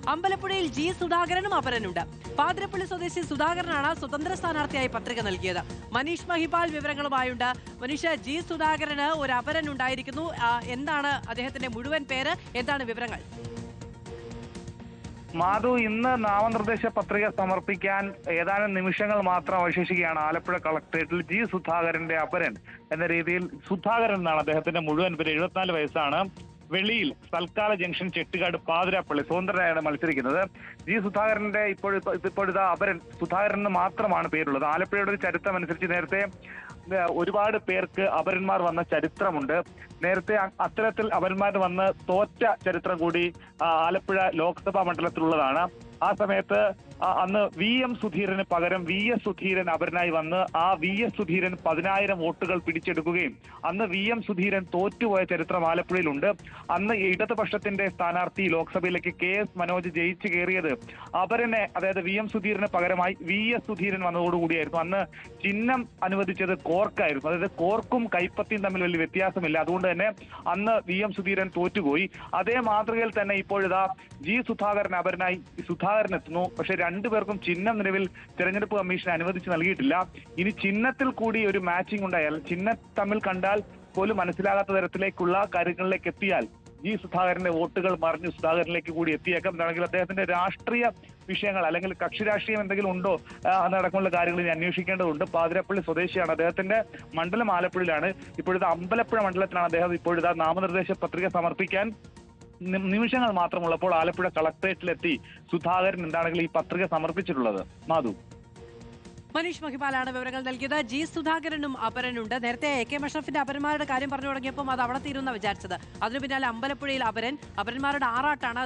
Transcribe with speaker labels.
Speaker 1: അമ്പലപ്പുഴയിൽ G സുധാകരനും അപരനുണ്ട്. പാതിരപ്പള്ളി സ്വദേശി സുധാകരനാണ് സ്വതന്ത്ര സ്ഥാനാർത്ഥിയായി പത്രിക നൽകിയത്. മനീഷ് മഹിപാൽ വിവരങ്ങളുമായുണ്ട്. മനീഷ്, ജി സുധാകരന് ഒരു അപരൻ ഉണ്ടായിരിക്കുന്നു. എന്താണ് അദ്ദേഹത്തിന്റെ മുഴുവൻ പേര്? എന്താണ് വിവരങ്ങൾ?
Speaker 2: മാധു, ഇന്ന് നാമനിർദ്ദേശ പത്രിക സമർപ്പിക്കാൻ ഏതാനും നിമിഷങ്ങൾ മാത്രം അവശേഷിക്കുകയാണ്. ആലപ്പുഴ കളക്ടറേറ്റിൽ ജി സുധാകരന്റെ അപരൻ എന്ന രീതിയിൽ സുധാകരൻ എന്നാണ് അദ്ദേഹത്തിന്റെ മുഴുവൻ പേര്. 74 വയസ്സാണ്. വെളിയിൽ സൽക്കാല ജംഗ്ഷൻ ചെട്ടിക്കാട് പാതിരാപ്പള്ളി സ്വതന്ത്രനായാണ് മത്സരിക്കുന്നത്. ജി സുധാകരന്റെ ഇപ്പോഴത്തെ അപരൻ സുധാകരൻ മാത്രമാണ് പേരുള്ളത്. ആലപ്പുഴയുടെ ഒരു ചരിത്രം അനുസരിച്ച് നേരത്തെ ഒരുപാട് പേർക്ക് അപരന്മാർ വന്ന ചരിത്രമുണ്ട്. നേരത്തെ അത്തരത്തിൽ അപരന്മാർ വന്ന് തോറ്റ ചരിത്രം കൂടി ആലപ്പുഴ ലോക്സഭാ മണ്ഡലത്തിലുള്ളതാണ്. ആ സമയത്ത് അന്ന് VM സുധീരന് പകരം VS സുധീരൻ അപരനായി വന്ന് ആ VS സുധീരൻ 10,000 വോട്ടുകൾ പിടിച്ചെടുക്കുകയും അന്ന് VM സുധീരൻ തോറ്റുപോയ ചരിത്രം ആലപ്പുഴയിലുണ്ട്. അന്ന് ഇടതുപക്ഷത്തിന്റെ സ്ഥാനാർത്ഥി ലോക്സഭയിലേക്ക് KS മനോജ് ജയിച്ചു കയറിയത് അപരനെ, അതായത് VM സുധീരന് പകരമായി VS സുധീരൻ വന്നതോടുകൂടിയായിരുന്നു. അന്ന് ചിഹ്നം അനുവദിച്ചത് കോർക്കായിരുന്നു. അതായത് കോർക്കും കൈപ്പത്തിയും തമ്മിൽ വലിയ വ്യത്യാസമില്ല. അതുകൊണ്ട് തന്നെ അന്ന് VM സുധീരൻ തോറ്റുപോയി. അതേ മാതൃകയിൽ തന്നെ ഇപ്പോഴിതാ ജി സുധാകരൻ അപരനായി സുധാകരൻ എത്തുന്നു. പക്ഷെ രണ്ടുപേർക്കും ചിഹ്നം നിലവിൽ തെരഞ്ഞെടുപ്പ് കമ്മീഷൻ അനുവദിച്ച് നൽകിയിട്ടില്ല. ഇനി ചിഹ്നത്തിൽ കൂടി ഒരു മാച്ചിങ് ഉണ്ടായാൽ, ചിഹ്നം തമ്മിൽ കണ്ടാൽ പോലും മനസ്സിലാകാത്ത തരത്തിലേക്കുള്ള കാര്യങ്ങളിലേക്ക് എത്തിയാൽ ജി സുധാകരന്റെ വോട്ടുകൾ മറിഞ്ഞ് സുധാകരനിലേക്ക് കൂടി എത്തിയേക്കാം. എന്നാണെങ്കിൽ അദ്ദേഹത്തിന്റെ രാഷ്ട്രീയ വിഷയങ്ങൾ അല്ലെങ്കിൽ കക്ഷി രാഷ്ട്രീയം എന്തെങ്കിലും ഉണ്ടോ എന്നടക്കമുള്ള കാര്യങ്ങൾ ഇനി അന്വേഷിക്കേണ്ടതുണ്ട്. പാതിരപ്പള്ളി സ്വദേശിയാണ്. അദ്ദേഹത്തിന്റെ മണ്ഡലം ആലപ്പുഴയിലാണ്. ഇപ്പോഴത്തെ അമ്പലപ്പുഴ മണ്ഡലത്തിലാണ് അദ്ദേഹം ഇപ്പോഴത്തെ നാമനിർദ്ദേശ പത്രിക സമർപ്പിക്കാൻ നിമിഷങ്ങൾ മാത്രമുള്ളപ്പോൾ ആലപ്പുഴ കളക്ടറേറ്റിലെത്തി സുധാകരൻ എന്താണെങ്കിലും ഈ പത്രിക സമർപ്പിച്ചിട്ടുള്ളത്. മാധു,
Speaker 1: മനീഷ് മഹിപാലാണ് വിവരങ്ങൾ നൽകിയത്. ജി സുധാകരനും അപരനുണ്ട്. നേരത്തെ AK മഷറഫിന്റെ അപരന്മാരുടെ കാര്യം പറഞ്ഞു തുടങ്ങിയപ്പോൾ അത് അവിടെ തീരുന്ന വിചാരിച്ചത്. അതിനു പിന്നാലെ അമ്പലപ്പുഴയിൽ അപരന്മാരുടെ ആറാട്ടാണ്.